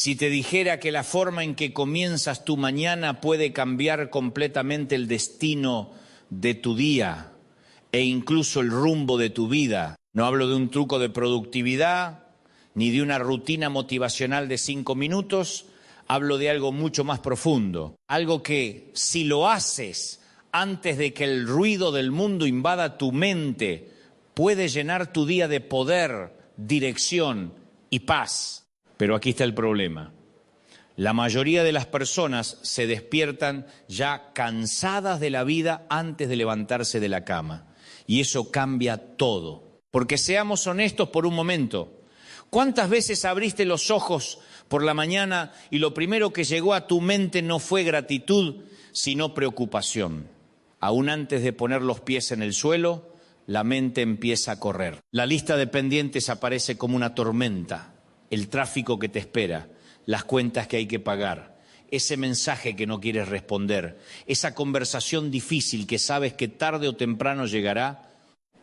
Si te dijera que la forma en que comienzas tu mañana puede cambiar completamente el destino de tu día e incluso el rumbo de tu vida. No hablo de un truco de productividad ni de una rutina motivacional de 5 minutos, hablo de algo mucho más profundo. Algo que si lo haces antes de que el ruido del mundo invada tu mente, puede llenar tu día de poder, dirección y paz. Pero aquí está el problema. La mayoría de las personas se despiertan ya cansadas de la vida antes de levantarse de la cama. Y eso cambia todo. Porque seamos honestos por un momento. ¿Cuántas veces abriste los ojos por la mañana y lo primero que llegó a tu mente no fue gratitud, sino preocupación? Aún antes de poner los pies en el suelo, la mente empieza a correr. La lista de pendientes aparece como una tormenta. El tráfico que te espera, las cuentas que hay que pagar, ese mensaje que no quieres responder, esa conversación difícil que sabes que tarde o temprano llegará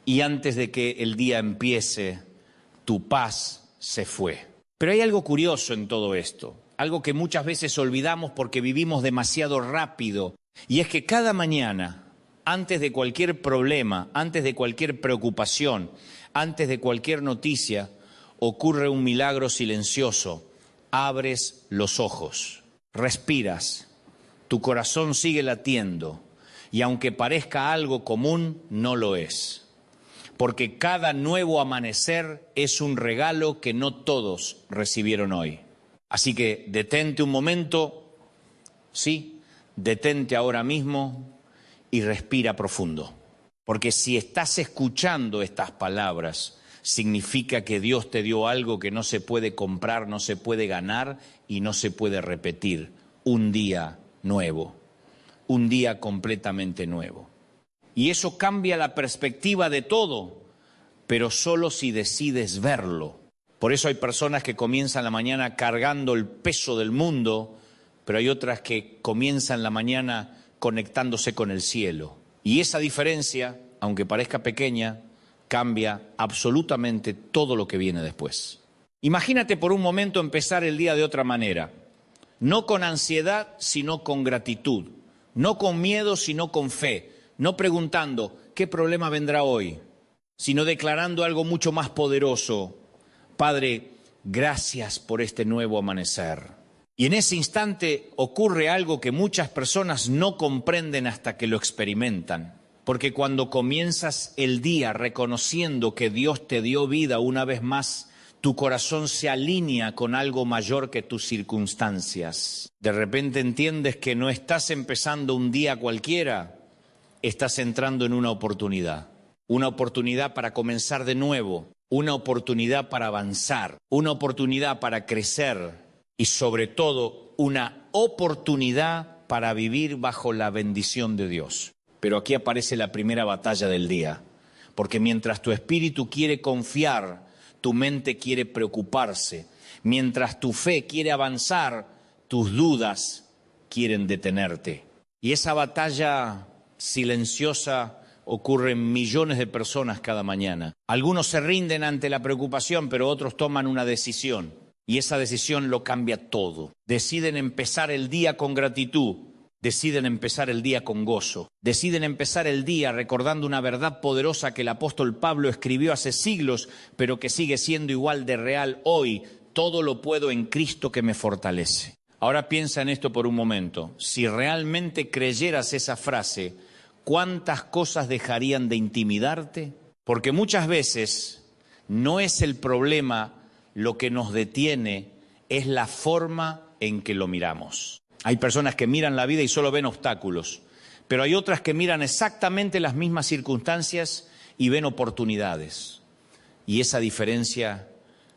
y antes de que el día empiece, tu paz se fue. Pero hay algo curioso en todo esto, algo que muchas veces olvidamos porque vivimos demasiado rápido, y es que cada mañana, antes de cualquier problema, antes de cualquier preocupación, antes de cualquier noticia, ocurre un milagro silencioso. Abres los ojos, respiras, tu corazón sigue latiendo y aunque parezca algo común, no lo es. Porque cada nuevo amanecer es un regalo que no todos recibieron hoy. Así que detente un momento, sí, detente ahora mismo y respira profundo. Porque si estás escuchando estas palabras, significa que Dios te dio algo que no se puede comprar, no se puede ganar y no se puede repetir. Un día nuevo, un día completamente nuevo. Y eso cambia la perspectiva de todo, pero solo si decides verlo. Por eso hay personas que comienzan la mañana cargando el peso del mundo, pero hay otras que comienzan la mañana conectándose con el cielo. Y esa diferencia, aunque parezca pequeña, cambia absolutamente todo lo que viene después. Imagínate por un momento empezar el día de otra manera, no con ansiedad, sino con gratitud, no con miedo, sino con fe, no preguntando qué problema vendrá hoy, sino declarando algo mucho más poderoso. Padre, gracias por este nuevo amanecer. Y en ese instante ocurre algo que muchas personas no comprenden hasta que lo experimentan. Porque cuando comienzas el día reconociendo que Dios te dio vida una vez más, tu corazón se alinea con algo mayor que tus circunstancias. De repente entiendes que no estás empezando un día cualquiera, estás entrando en una oportunidad para comenzar de nuevo, una oportunidad para avanzar, una oportunidad para crecer y sobre todo una oportunidad para vivir bajo la bendición de Dios. Pero aquí aparece la primera batalla del día, porque mientras tu espíritu quiere confiar, tu mente quiere preocuparse. Mientras tu fe quiere avanzar, tus dudas quieren detenerte. Y esa batalla silenciosa ocurre en millones de personas cada mañana. Algunos se rinden ante la preocupación, pero otros toman una decisión. Y esa decisión lo cambia todo. Deciden empezar el día con gratitud. Deciden empezar el día con gozo. Deciden empezar el día recordando una verdad poderosa que el apóstol Pablo escribió hace siglos, pero que sigue siendo igual de real hoy. Todo lo puedo en Cristo que me fortalece. Ahora piensa en esto por un momento. Si realmente creyeras esa frase, ¿cuántas cosas dejarían de intimidarte? Porque muchas veces no es el problema lo que nos detiene, es la forma en que lo miramos. Hay personas que miran la vida y solo ven obstáculos, pero hay otras que miran exactamente las mismas circunstancias y ven oportunidades. Y esa diferencia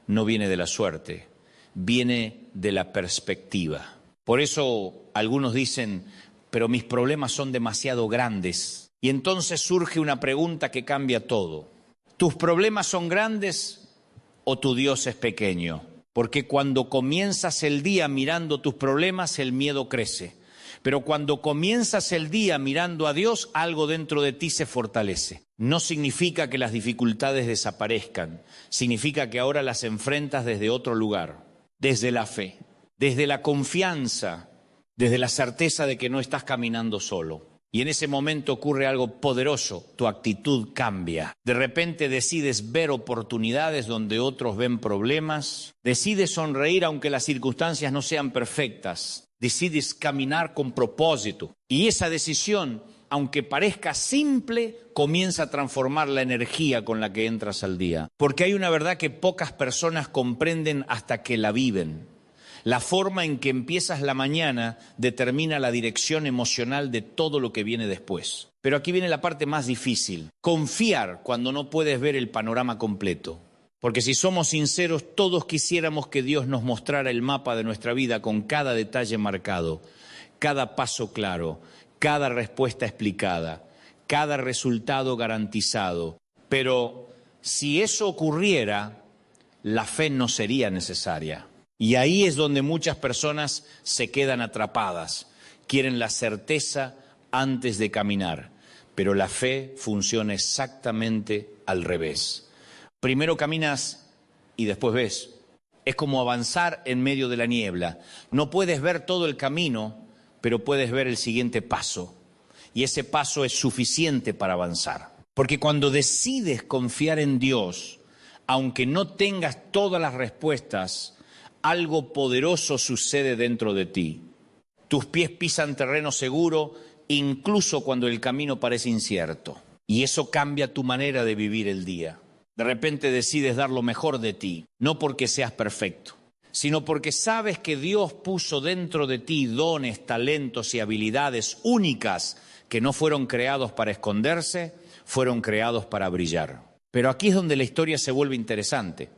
no viene de la suerte, viene de la perspectiva. Por eso algunos dicen, pero mis problemas son demasiado grandes. Y entonces surge una pregunta que cambia todo. ¿Tus problemas son grandes o tu Dios es pequeño? Porque cuando comienzas el día mirando tus problemas, el miedo crece. Pero cuando comienzas el día mirando a Dios, algo dentro de ti se fortalece. No significa que las dificultades desaparezcan. Significa que ahora las enfrentas desde otro lugar, desde la fe. desde la confianza, desde la certeza de que no estás caminando solo. Y en ese momento ocurre algo poderoso, tu actitud cambia. De repente decides ver oportunidades donde otros ven problemas, decides sonreír aunque las circunstancias no sean perfectas, decides caminar con propósito. Y esa decisión, aunque parezca simple, comienza a transformar la energía con la que entras al día. Porque hay una verdad que pocas personas comprenden hasta que la viven. La forma en que empiezas la mañana determina la dirección emocional de todo lo que viene después. Pero aquí viene la parte más difícil. Confiar cuando no puedes ver el panorama completo. Porque si somos sinceros, todos quisiéramos que Dios nos mostrara el mapa de nuestra vida con cada detalle marcado, cada paso claro, cada respuesta explicada, cada resultado garantizado. Pero si eso ocurriera, la fe no sería necesaria. Y ahí es donde muchas personas se quedan atrapadas. Quieren la certeza antes de caminar. Pero la fe funciona exactamente al revés. Primero caminas y después ves. Es como avanzar en medio de la niebla. No puedes ver todo el camino, pero puedes ver el siguiente paso. Y ese paso es suficiente para avanzar. Porque cuando decides confiar en Dios, aunque no tengas todas las respuestas, algo poderoso sucede dentro de ti. Tus pies pisan terreno seguro, incluso cuando el camino parece incierto. Y eso cambia tu manera de vivir el día. De repente decides dar lo mejor de ti, no porque seas perfecto, sino porque sabes que Dios puso dentro de ti dones, talentos y habilidades únicas que no fueron creados para esconderse, fueron creados para brillar. Pero aquí es donde la historia se vuelve interesante.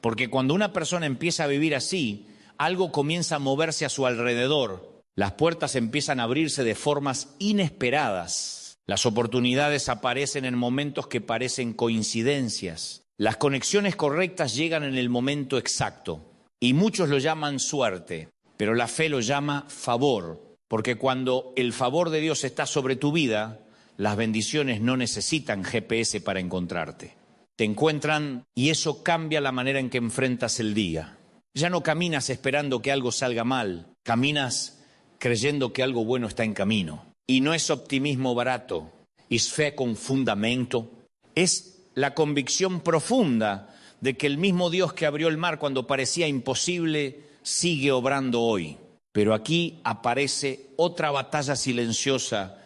Porque cuando una persona empieza a vivir así, algo comienza a moverse a su alrededor. Las puertas empiezan a abrirse de formas inesperadas. Las oportunidades aparecen en momentos que parecen coincidencias. Las conexiones correctas llegan en el momento exacto. Y muchos lo llaman suerte, pero la fe lo llama favor. Porque cuando el favor de Dios está sobre tu vida, las bendiciones no necesitan GPS para encontrarte. Te encuentran y eso cambia la manera en que enfrentas el día. Ya no caminas esperando que algo salga mal, caminas creyendo que algo bueno está en camino. Y no es optimismo barato, es fe con fundamento. Es la convicción profunda de que el mismo Dios que abrió el mar cuando parecía imposible sigue obrando hoy. Pero aquí aparece otra batalla silenciosa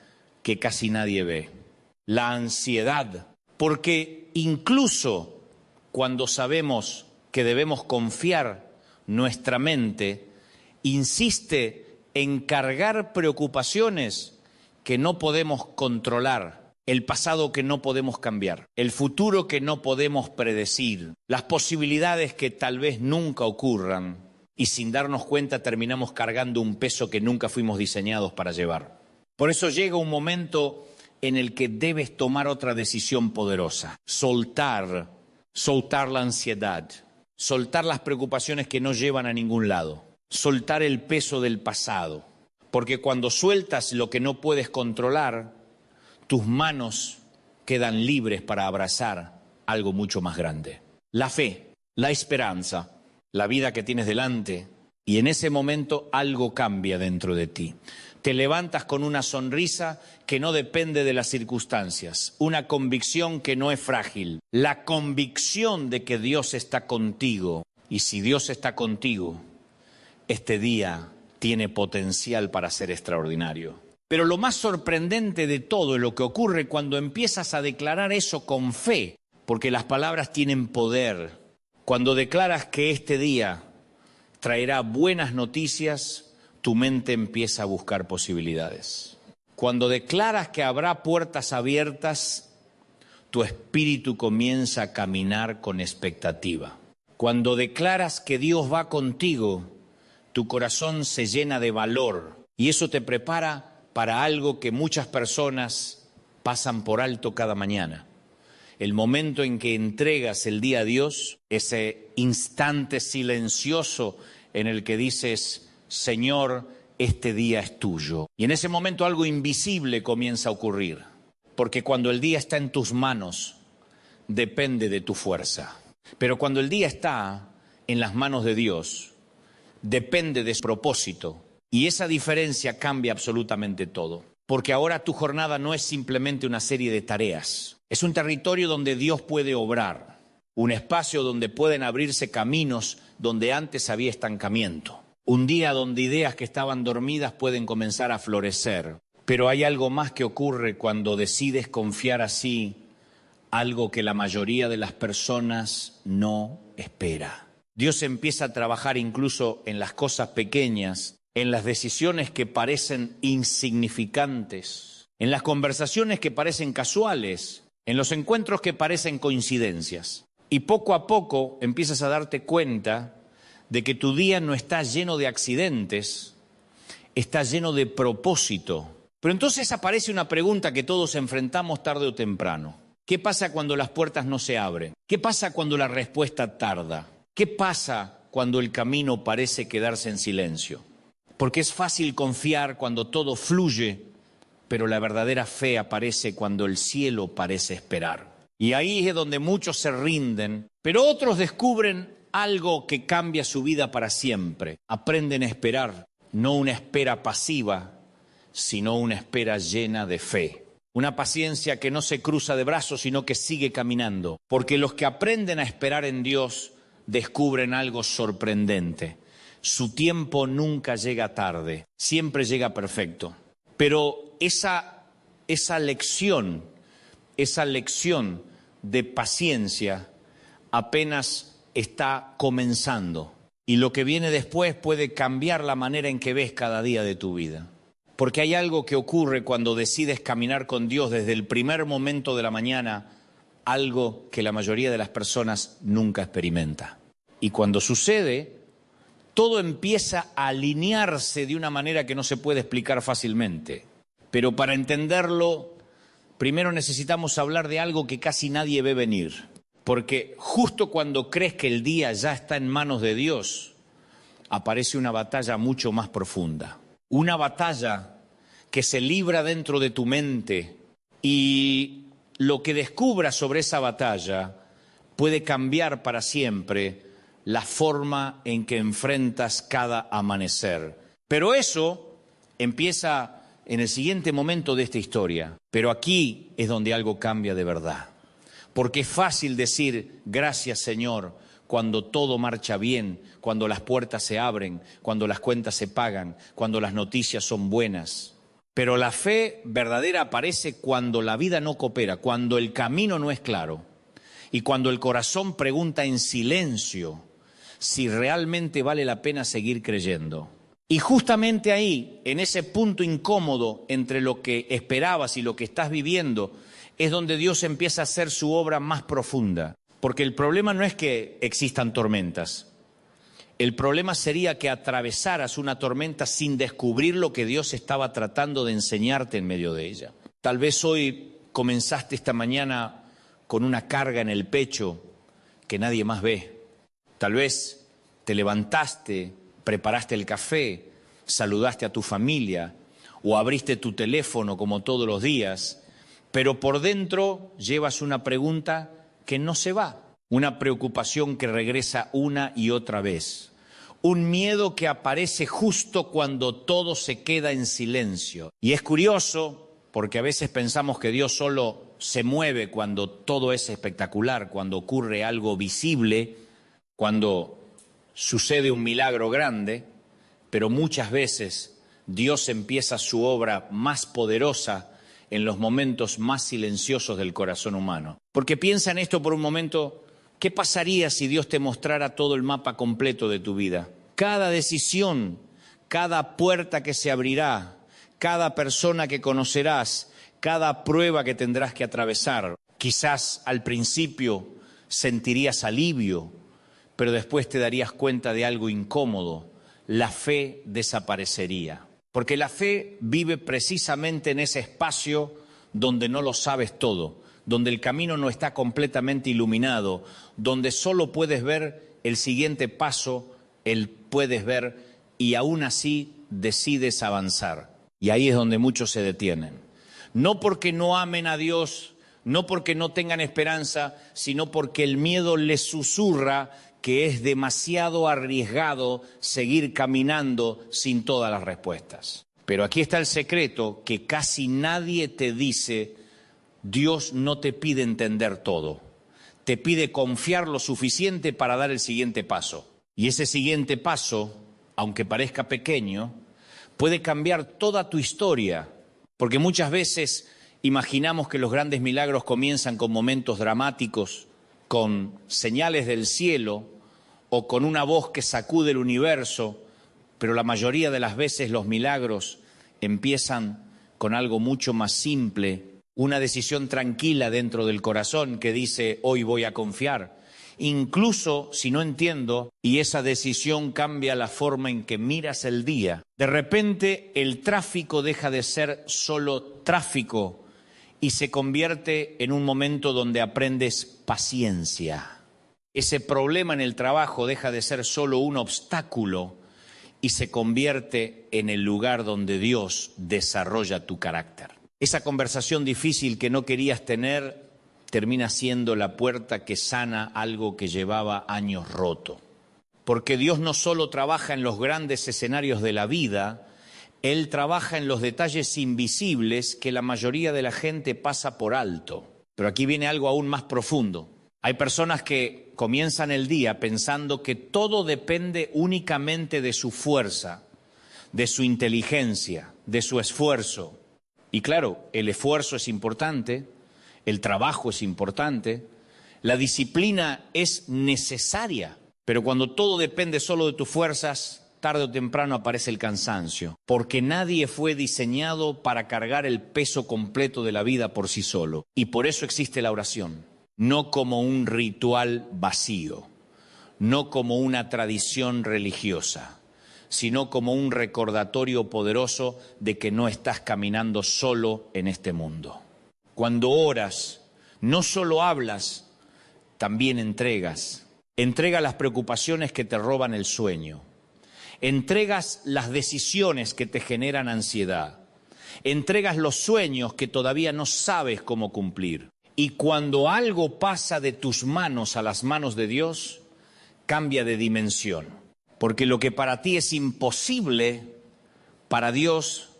que casi nadie ve: la ansiedad. Porque incluso cuando sabemos que debemos confiar, nuestra mente insiste en cargar preocupaciones que no podemos controlar, el pasado que no podemos cambiar, el futuro que no podemos predecir, las posibilidades que tal vez nunca ocurran, y sin darnos cuenta terminamos cargando un peso que nunca fuimos diseñados para llevar. Por eso llega un momento en el que debes tomar otra decisión poderosa: soltar la ansiedad, soltar las preocupaciones que no llevan a ningún lado, soltar el peso del pasado. Porque cuando sueltas lo que no puedes controlar, tus manos quedan libres para abrazar algo mucho más grande. La fe, la esperanza, la vida que tienes delante, y en ese momento algo cambia dentro de ti. Te levantas con una sonrisa que no depende de las circunstancias, una convicción que no es frágil, la convicción de que Dios está contigo. Y si Dios está contigo, este día tiene potencial para ser extraordinario. Pero lo más sorprendente de todo es lo que ocurre cuando empiezas a declarar eso con fe, porque las palabras tienen poder. Cuando declaras que este día traerá buenas noticias, tu mente empieza a buscar posibilidades. Cuando declaras que habrá puertas abiertas, tu espíritu comienza a caminar con expectativa. Cuando declaras que Dios va contigo, tu corazón se llena de valor y eso te prepara para algo que muchas personas pasan por alto cada mañana. El momento en que entregas el día a Dios, ese instante silencioso en el que dices: Señor, este día es tuyo. Y en ese momento algo invisible comienza a ocurrir, porque cuando el día está en tus manos, depende de tu fuerza. Pero cuando el día está en las manos de Dios, depende de su propósito. Y esa diferencia cambia absolutamente todo. Porque ahora tu jornada no es simplemente una serie de tareas. Es un territorio donde Dios puede obrar. Un espacio donde pueden abrirse caminos donde antes había estancamiento. Un día donde ideas que estaban dormidas pueden comenzar a florecer. Pero hay algo más que ocurre cuando decides confiar así, algo que la mayoría de las personas no espera. Dios empieza a trabajar incluso en las cosas pequeñas, en las decisiones que parecen insignificantes, en las conversaciones que parecen casuales, en los encuentros que parecen coincidencias. Y poco a poco empiezas a darte cuenta de que tu día no está lleno de accidentes, está lleno de propósito. Pero entonces aparece una pregunta que todos enfrentamos tarde o temprano. ¿Qué pasa cuando las puertas no se abren? ¿Qué pasa cuando la respuesta tarda? ¿Qué pasa cuando el camino parece quedarse en silencio? Porque es fácil confiar cuando todo fluye, pero la verdadera fe aparece cuando el cielo parece esperar. Y ahí es donde muchos se rinden, pero otros descubren algo que cambia su vida para siempre. Aprenden a esperar, no una espera pasiva, sino una espera llena de fe. Una paciencia que no se cruza de brazos, sino que sigue caminando. Porque los que aprenden a esperar en Dios descubren algo sorprendente. Su tiempo nunca llega tarde, siempre llega perfecto. Pero esa lección de paciencia apenas está comenzando. Y lo que viene después puede cambiar la manera en que ves cada día de tu vida. Porque hay algo que ocurre cuando decides caminar con Dios desde el primer momento de la mañana, algo que la mayoría de las personas nunca experimenta. Y cuando sucede, todo empieza a alinearse de una manera que no se puede explicar fácilmente. Pero para entenderlo, primero necesitamos hablar de algo que casi nadie ve venir. Porque justo cuando crees que el día ya está en manos de Dios, aparece una batalla mucho más profunda. Una batalla que se libra dentro de tu mente y lo que descubras sobre esa batalla puede cambiar para siempre la forma en que enfrentas cada amanecer. Pero eso empieza en el siguiente momento de esta historia. Pero aquí es donde algo cambia de verdad. Porque es fácil decir gracias Señor cuando todo marcha bien, cuando las puertas se abren, cuando las cuentas se pagan, cuando las noticias son buenas. Pero la fe verdadera aparece cuando la vida no coopera, cuando el camino no es claro y cuando el corazón pregunta en silencio si realmente vale la pena seguir creyendo. Y justamente ahí, en ese punto incómodo entre lo que esperabas y lo que estás viviendo, es donde Dios empieza a hacer su obra más profunda. Porque el problema no es que existan tormentas. El problema sería que atravesaras una tormenta sin descubrir lo que Dios estaba tratando de enseñarte en medio de ella. Tal vez hoy comenzaste esta mañana con una carga en el pecho que nadie más ve. Tal vez te levantaste, preparaste el café, saludaste a tu familia o abriste tu teléfono como todos los días, pero por dentro llevas una pregunta que no se va, una preocupación que regresa una y otra vez, un miedo que aparece justo cuando todo se queda en silencio. Y es curioso porque a veces pensamos que Dios solo se mueve cuando todo es espectacular, cuando ocurre algo visible, cuando sucede un milagro grande, pero muchas veces Dios empieza su obra más poderosa en los momentos más silenciosos del corazón humano. Porque piensa en esto por un momento, ¿qué pasaría si Dios te mostrara todo el mapa completo de tu vida? Cada decisión, cada puerta que se abrirá, cada persona que conocerás, cada prueba que tendrás que atravesar. Quizás al principio sentirías alivio, pero después te darías cuenta de algo incómodo. La fe desaparecería. Porque la fe vive precisamente en ese espacio donde no lo sabes todo, donde el camino no está completamente iluminado, donde solo puedes ver el siguiente paso, puedes ver y aún así decides avanzar. Y ahí es donde muchos se detienen. No porque no amen a Dios, no porque no tengan esperanza, sino porque el miedo les susurra que es demasiado arriesgado seguir caminando sin todas las respuestas. Pero aquí está el secreto, que casi nadie te dice: Dios no te pide entender todo, te pide confiar lo suficiente para dar el siguiente paso. Y ese siguiente paso, aunque parezca pequeño, puede cambiar toda tu historia, porque muchas veces imaginamos que los grandes milagros comienzan con momentos dramáticos, con señales del cielo o con una voz que sacude el universo, pero la mayoría de las veces los milagros empiezan con algo mucho más simple, una decisión tranquila dentro del corazón que dice: hoy voy a confiar, incluso si no entiendo, y esa decisión cambia la forma en que miras el día. De repente el tráfico deja de ser solo tráfico y se convierte en un momento donde aprendes paciencia. Ese problema en el trabajo deja de ser solo un obstáculo y se convierte en el lugar donde Dios desarrolla tu carácter. Esa conversación difícil que no querías tener termina siendo la puerta que sana algo que llevaba años roto. Porque Dios no solo trabaja en los grandes escenarios de la vida, Él trabaja en los detalles invisibles que la mayoría de la gente pasa por alto. Pero aquí viene algo aún más profundo. Hay personas que comienzan el día pensando que todo depende únicamente de su fuerza, de su inteligencia, de su esfuerzo. Y claro, el esfuerzo es importante, el trabajo es importante, la disciplina es necesaria, pero cuando todo depende solo de tus fuerzas, tarde o temprano aparece el cansancio, porque nadie fue diseñado para cargar el peso completo de la vida por sí solo. Y por eso existe la oración, no como un ritual vacío, no como una tradición religiosa, sino como un recordatorio poderoso de que no estás caminando solo en este mundo. Cuando oras, no solo hablas, también entregas. Entrega las preocupaciones que te roban el sueño. Entregas las decisiones que te generan ansiedad. Entregas los sueños que todavía no sabes cómo cumplir. Y cuando algo pasa de tus manos a las manos de Dios, cambia de dimensión. Porque lo que para ti es imposible, para Dios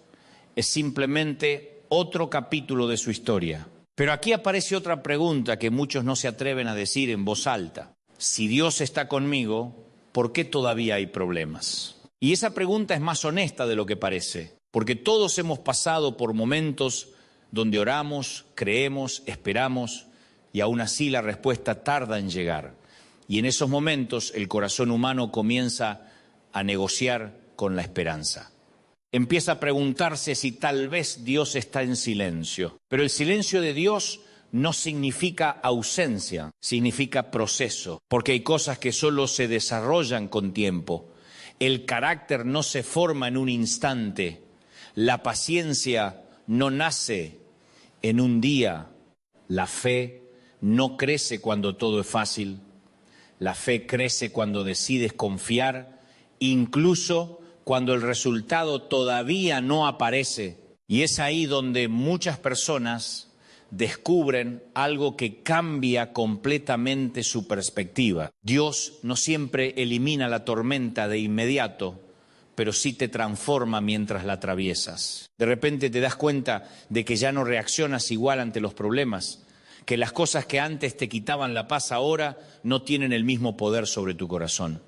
es simplemente otro capítulo de su historia. Pero aquí aparece otra pregunta que muchos no se atreven a decir en voz alta. Si Dios está conmigo, ¿por qué todavía hay problemas? Y esa pregunta es más honesta de lo que parece, porque todos hemos pasado por momentos donde oramos, creemos, esperamos, y aún así la respuesta tarda en llegar. Y en esos momentos el corazón humano comienza a negociar con la esperanza. Empieza a preguntarse si tal vez Dios está en silencio. Pero el silencio de Dios no significa ausencia, significa proceso, porque hay cosas que solo se desarrollan con tiempo. El carácter no se forma en un instante. La paciencia no nace en un día. La fe no crece cuando todo es fácil. La fe crece cuando decides confiar, incluso cuando el resultado todavía no aparece. Y es ahí donde muchas personas descubren algo que cambia completamente su perspectiva. Dios no siempre elimina la tormenta de inmediato, pero sí te transforma mientras la atraviesas. De repente te das cuenta de que ya no reaccionas igual ante los problemas, que las cosas que antes te quitaban la paz ahora no tienen el mismo poder sobre tu corazón,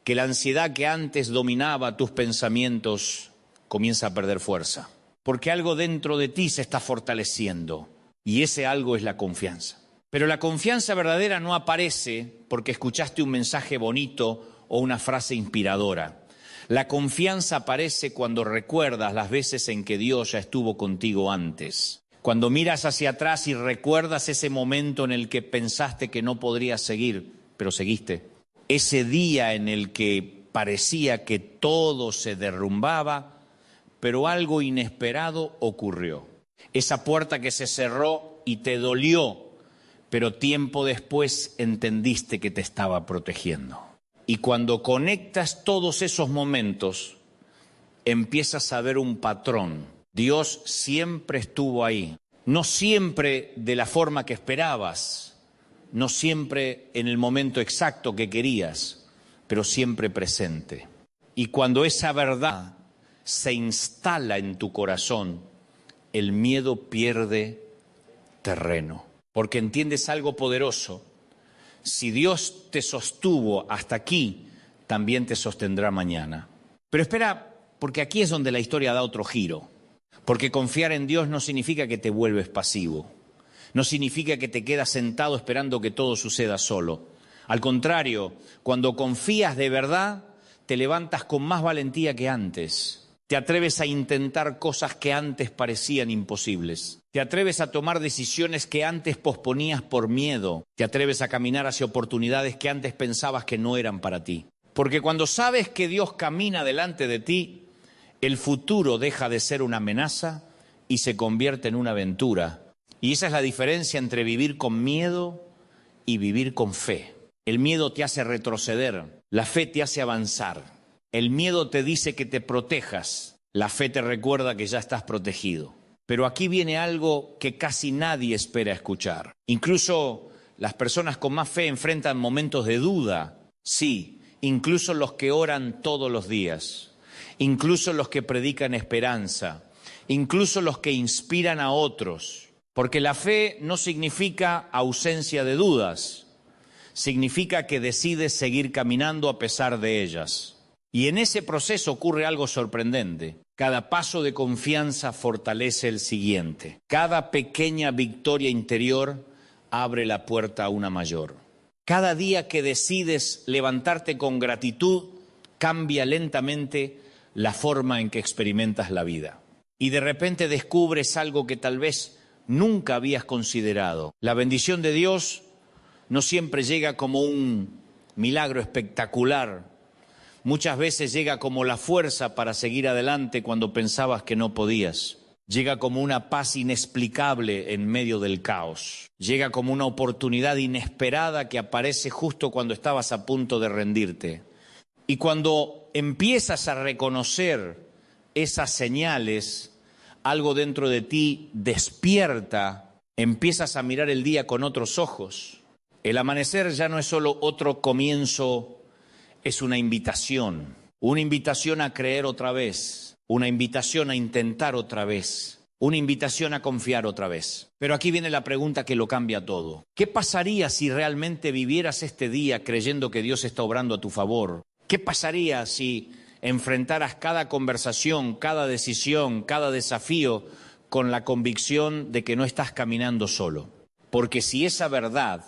que la ansiedad que antes dominaba tus pensamientos comienza a perder fuerza, porque algo dentro de ti se está fortaleciendo. Y ese algo es la confianza. Pero la confianza verdadera no aparece porque escuchaste un mensaje bonito o una frase inspiradora. La confianza aparece cuando recuerdas las veces en que Dios ya estuvo contigo antes. Cuando miras hacia atrás y recuerdas ese momento en el que pensaste que no podrías seguir, pero seguiste. Ese día en el que parecía que todo se derrumbaba, pero algo inesperado ocurrió. Esa puerta que se cerró y te dolió, pero tiempo después entendiste que te estaba protegiendo. Y cuando conectas todos esos momentos, empiezas a ver un patrón. Dios siempre estuvo ahí. No siempre de la forma que esperabas, no siempre en el momento exacto que querías, pero siempre presente. Y cuando esa verdad se instala en tu corazón, el miedo pierde terreno, porque entiendes algo poderoso. Si Dios te sostuvo hasta aquí, también te sostendrá mañana. Pero espera, porque aquí es donde la historia da otro giro. Porque confiar en Dios no significa que te vuelves pasivo. No significa que te quedas sentado esperando que todo suceda solo. Al contrario, cuando confías de verdad, te levantas con más valentía que antes. Te atreves a intentar cosas que antes parecían imposibles. Te atreves a tomar decisiones que antes posponías por miedo. Te atreves a caminar hacia oportunidades que antes pensabas que no eran para ti. Porque cuando sabes que Dios camina delante de ti, el futuro deja de ser una amenaza y se convierte en una aventura. Y esa es la diferencia entre vivir con miedo y vivir con fe. El miedo te hace retroceder, la fe te hace avanzar. El miedo te dice que te protejas, la fe te recuerda que ya estás protegido. Pero aquí viene algo que casi nadie espera escuchar. Incluso las personas con más fe enfrentan momentos de duda. Sí, incluso los que oran todos los días, incluso los que predican esperanza, incluso los que inspiran a otros. Porque la fe no significa ausencia de dudas, significa que decides seguir caminando a pesar de ellas. Y en ese proceso ocurre algo sorprendente. Cada paso de confianza fortalece el siguiente. Cada pequeña victoria interior abre la puerta a una mayor. Cada día que decides levantarte con gratitud, cambia lentamente la forma en que experimentas la vida. Y de repente descubres algo que tal vez nunca habías considerado. La bendición de Dios no siempre llega como un milagro espectacular. Muchas veces llega como la fuerza para seguir adelante cuando pensabas que no podías. Llega como una paz inexplicable en medio del caos. Llega como una oportunidad inesperada que aparece justo cuando estabas a punto de rendirte. Y cuando empiezas a reconocer esas señales, algo dentro de ti despierta, empiezas a mirar el día con otros ojos. El amanecer ya no es solo otro comienzo. Es una invitación a creer otra vez, una invitación a intentar otra vez, una invitación a confiar otra vez. Pero aquí viene la pregunta que lo cambia todo. ¿Qué pasaría si realmente vivieras este día creyendo que Dios está obrando a tu favor? ¿Qué pasaría si enfrentaras cada conversación, cada decisión, cada desafío con la convicción de que no estás caminando solo? Porque si esa verdad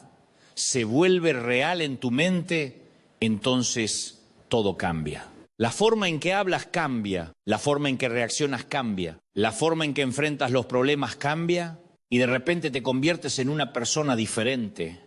se vuelve real en tu mente, entonces todo cambia. La forma en que hablas cambia, la forma en que reaccionas cambia, la forma en que enfrentas los problemas cambia y de repente te conviertes en una persona diferente,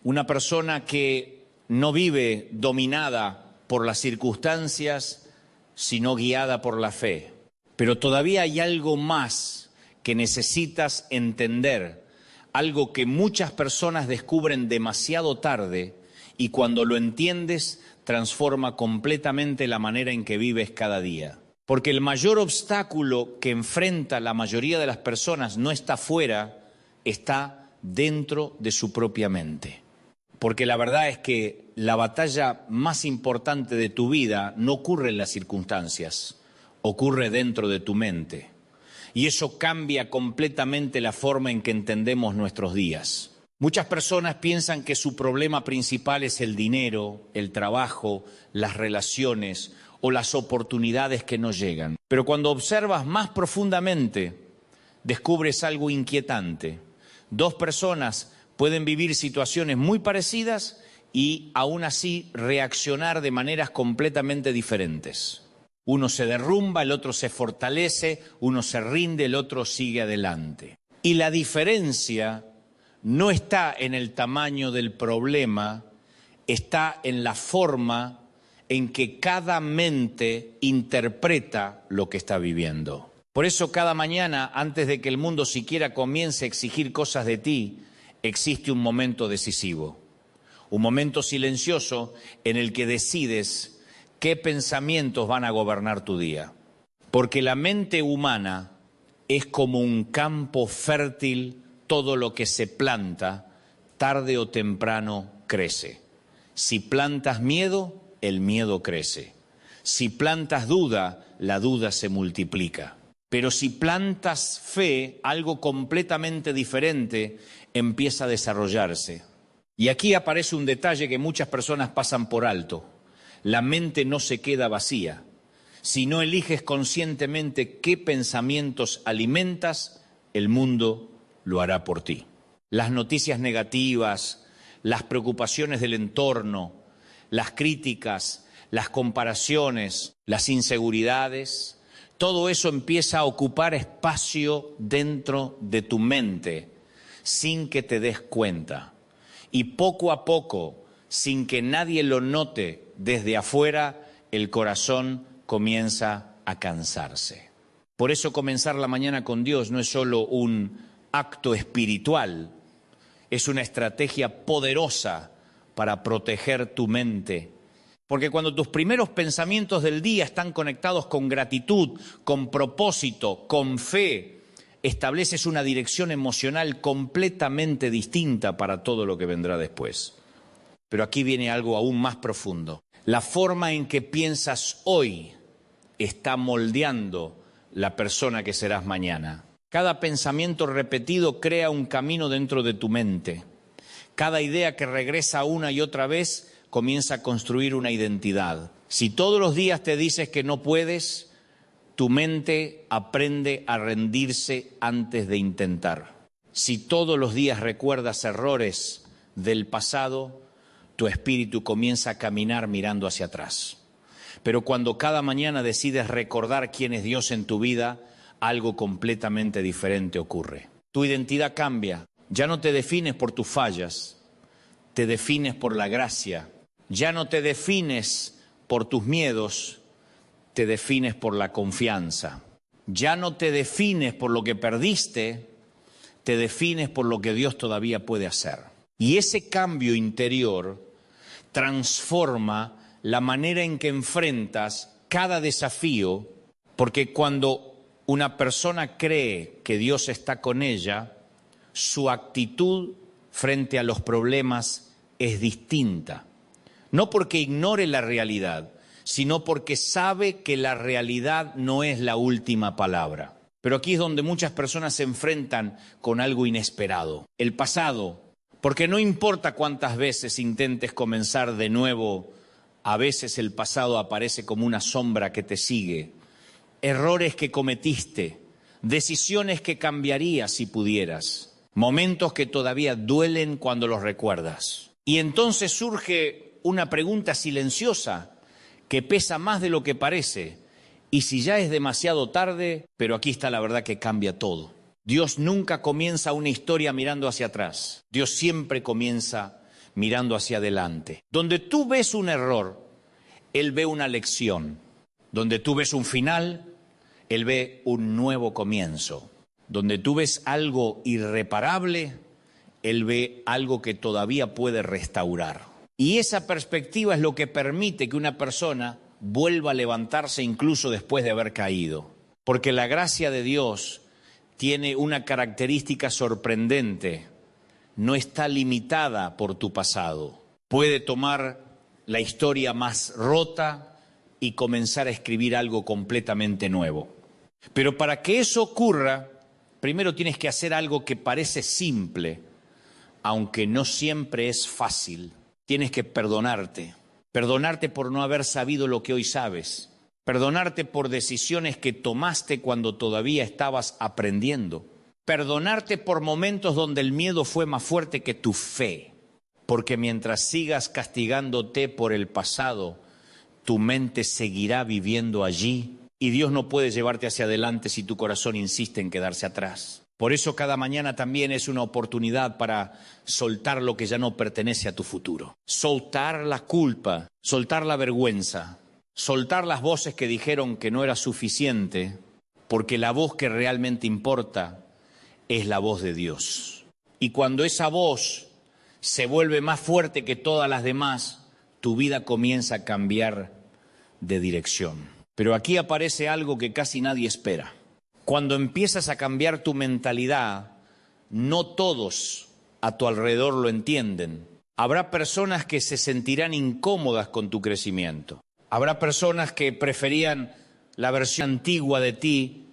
una persona que no vive dominada por las circunstancias, sino guiada por la fe. Pero todavía hay algo más que necesitas entender, algo que muchas personas descubren demasiado tarde. Y cuando lo entiendes, transforma completamente la manera en que vives cada día. Porque el mayor obstáculo que enfrenta la mayoría de las personas no está fuera, está dentro de su propia mente. Porque la verdad es que la batalla más importante de tu vida no ocurre en las circunstancias, ocurre dentro de tu mente. Y eso cambia completamente la forma en que entendemos nuestros días. Muchas personas piensan que su problema principal es el dinero, el trabajo, las relaciones o las oportunidades que no llegan. Pero cuando observas más profundamente, descubres algo inquietante. Dos personas pueden vivir situaciones muy parecidas y aún así reaccionar de maneras completamente diferentes. Uno se derrumba, el otro se fortalece, uno se rinde, el otro sigue adelante. Y la diferencia no está en el tamaño del problema, está en la forma en que cada mente interpreta lo que está viviendo. Por eso cada mañana, antes de que el mundo siquiera comience a exigir cosas de ti, existe un momento decisivo, un momento silencioso en el que decides qué pensamientos van a gobernar tu día. Porque la mente humana es como un campo fértil. Todo lo que se planta tarde o temprano crece. Si plantas miedo, el miedo crece. Si plantas duda, la duda se multiplica. Pero si plantas fe, algo completamente diferente empieza a desarrollarse. Y aquí aparece un detalle que muchas personas pasan por alto. La mente no se queda vacía. Si no eliges conscientemente qué pensamientos alimentas, el mundo lo hará por ti. Las noticias negativas, las preocupaciones del entorno, las críticas, las comparaciones, las inseguridades, todo eso empieza a ocupar espacio dentro de tu mente sin que te des cuenta. Y poco a poco, sin que nadie lo note desde afuera, el corazón comienza a cansarse. Por eso comenzar la mañana con Dios no es solo un acto espiritual, es una estrategia poderosa para proteger tu mente. Porque cuando tus primeros pensamientos del día están conectados con gratitud, con propósito, con fe, estableces una dirección emocional completamente distinta para todo lo que vendrá después. Pero aquí viene algo aún más profundo. La forma en que piensas hoy está moldeando la persona que serás mañana. Cada pensamiento repetido crea un camino dentro de tu mente. Cada idea que regresa una y otra vez comienza a construir una identidad. Si todos los días te dices que no puedes, tu mente aprende a rendirse antes de intentar. Si todos los días recuerdas errores del pasado, tu espíritu comienza a caminar mirando hacia atrás. Pero cuando cada mañana decides recordar quién es Dios en tu vida, algo completamente diferente ocurre. Tu identidad cambia. Ya no te defines por tus fallas, te defines por la gracia. Ya no te defines por tus miedos, te defines por la confianza. Ya no te defines por lo que perdiste, te defines por lo que Dios todavía puede hacer. Y ese cambio interior transforma la manera en que enfrentas cada desafío, porque cuando una persona cree que Dios está con ella, su actitud frente a los problemas es distinta. No porque ignore la realidad, sino porque sabe que la realidad no es la última palabra. Pero aquí es donde muchas personas se enfrentan con algo inesperado. El pasado, porque no importa cuántas veces intentes comenzar de nuevo, a veces el pasado aparece como una sombra que te sigue. Errores que cometiste, decisiones que cambiarías si pudieras, momentos que todavía duelen cuando los recuerdas. Y entonces surge una pregunta silenciosa que pesa más de lo que parece. ¿Y si ya es demasiado tarde? Pero aquí está la verdad que cambia todo. Dios nunca comienza una historia mirando hacia atrás. Dios siempre comienza mirando hacia adelante. Donde tú ves un error, Él ve una lección. Donde tú ves un final, Él ve un nuevo comienzo. Donde tú ves algo irreparable, Él ve algo que todavía puede restaurar. Y esa perspectiva es lo que permite que una persona vuelva a levantarse incluso después de haber caído. Porque la gracia de Dios tiene una característica sorprendente. No está limitada por tu pasado. Puede tomar la historia más rota y comenzar a escribir algo completamente nuevo. Pero para que eso ocurra, primero tienes que hacer algo que parece simple, aunque no siempre es fácil. Tienes que perdonarte. Perdonarte por no haber sabido lo que hoy sabes. Perdonarte por decisiones que tomaste cuando todavía estabas aprendiendo. Perdonarte por momentos donde el miedo fue más fuerte que tu fe. Porque mientras sigas castigándote por el pasado, tu mente seguirá viviendo allí y Dios no puede llevarte hacia adelante si tu corazón insiste en quedarse atrás. Por eso cada mañana también es una oportunidad para soltar lo que ya no pertenece a tu futuro. Soltar la culpa, soltar la vergüenza, soltar las voces que dijeron que no era suficiente, porque la voz que realmente importa es la voz de Dios. Y cuando esa voz se vuelve más fuerte que todas las demás, tu vida comienza a cambiar de dirección. Pero aquí aparece algo que casi nadie espera. Cuando empiezas a cambiar tu mentalidad, no todos a tu alrededor lo entienden. Habrá personas que se sentirán incómodas con tu crecimiento. Habrá personas que preferían la versión antigua de ti,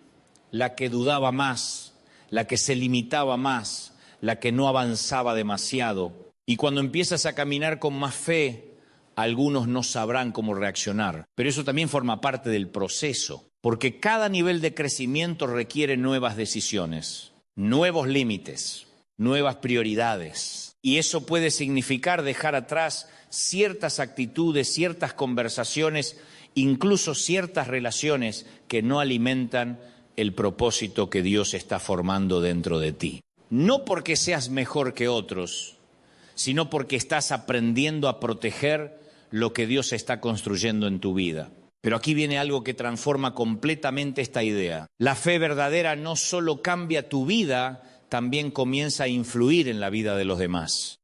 la que dudaba más, la que se limitaba más, la que no avanzaba demasiado. Y cuando empiezas a caminar con más fe, algunos no sabrán cómo reaccionar. Pero eso también forma parte del proceso, porque cada nivel de crecimiento requiere nuevas decisiones, nuevos límites, nuevas prioridades. Y eso puede significar dejar atrás ciertas actitudes, ciertas conversaciones, incluso ciertas relaciones que no alimentan el propósito que Dios está formando dentro de ti. No porque seas mejor que otros, sino porque estás aprendiendo a proteger lo que Dios está construyendo en tu vida. Pero aquí viene algo que transforma completamente esta idea. La fe verdadera no solo cambia tu vida, también comienza a influir en la vida de los demás.